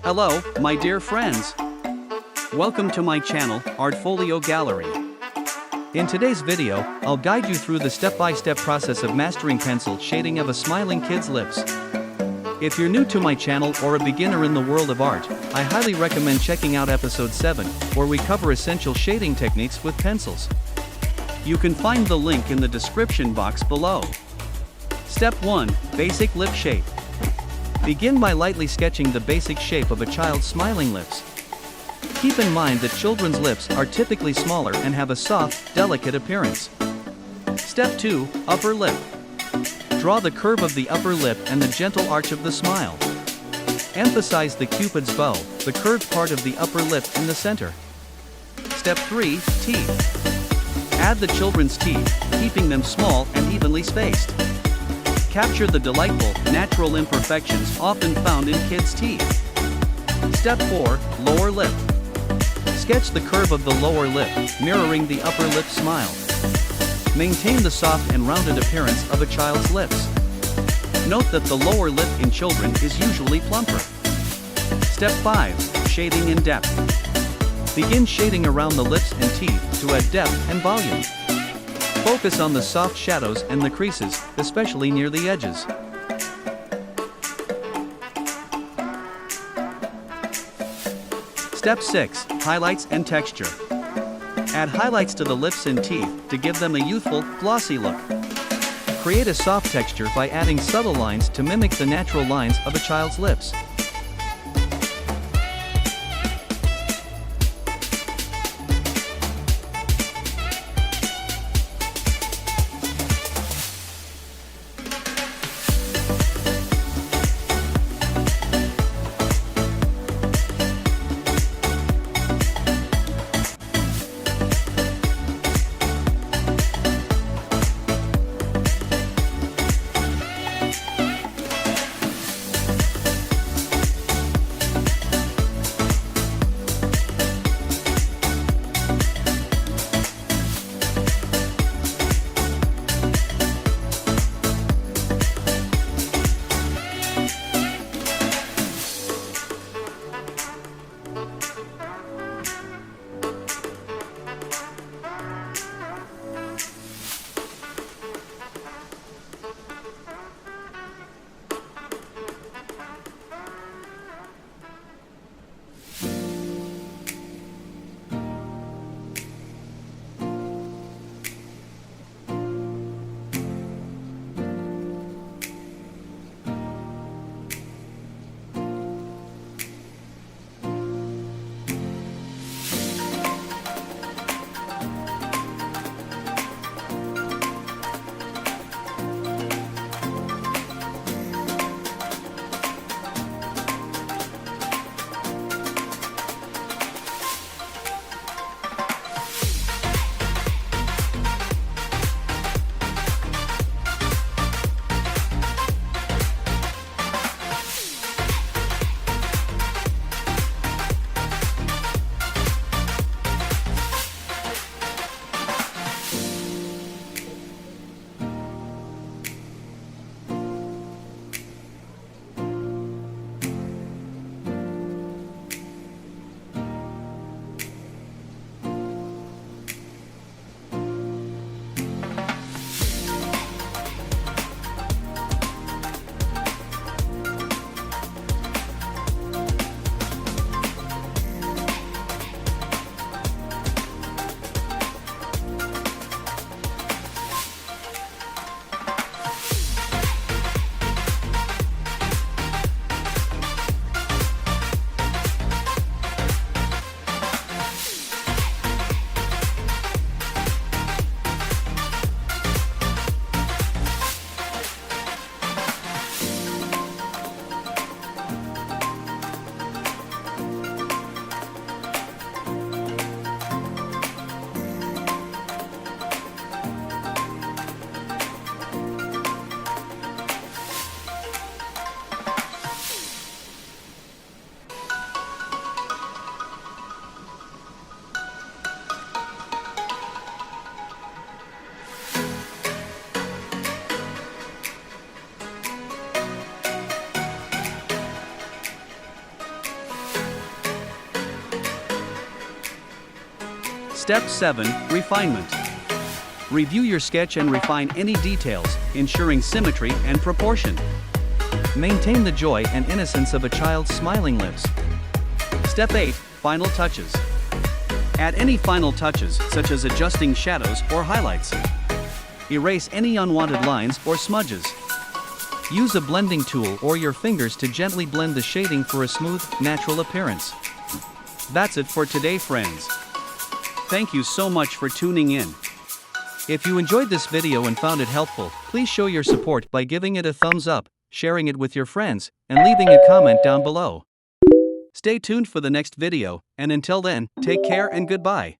Hello, my dear friends. Welcome to my channel, Artfolio Gallery. In today's video, I'll guide you through the step-by-step process of mastering pencil shading of a smiling kid's lips. If you're new to my channel or a beginner in the world of art, I highly recommend checking out episode 7, where we cover essential shading techniques with pencils. You can find the link in the description box below. Step 1. Basic lip shape. Begin by lightly sketching the basic shape of a child's smiling lips. Keep in mind that children's lips are typically smaller and have a soft, delicate appearance. Step 2. Upper lip. Draw the curve of the upper lip and the gentle arch of the smile. Emphasize the cupid's bow, the curved part of the upper lip in the center. Step 3. Teeth. Add the children's teeth, keeping them small and evenly spaced. Capture the delightful, natural imperfections often found in kids' teeth. Step 4. Lower lip. Sketch the curve of the lower lip, mirroring the upper lip smile. Maintain the soft and rounded appearance of a child's lips. Note that the lower lip in children is usually plumper. Step 5. Shading in depth. Begin shading around the lips and teeth to add depth and volume. Focus on the soft shadows and the creases, especially near the edges. Step 6. Highlights and texture. Add highlights to the lips and teeth to give them a youthful, glossy look. Create a soft texture by adding subtle lines to mimic the natural lines of a child's lips. Step 7. Refinement. Review your sketch and refine any details, ensuring symmetry and proportion. Maintain the joy and innocence of a child's smiling lips. Step 8. Final touches. Add any final touches, such as adjusting shadows or highlights. Erase any unwanted lines or smudges. Use a blending tool or your fingers to gently blend the shading for a smooth, natural appearance. That's it for today, friends. Thank you so much for tuning in. If you enjoyed this video and found it helpful, please show your support by giving it a thumbs up, sharing it with your friends, and leaving a comment down below. Stay tuned for the next video, and until then, take care and goodbye.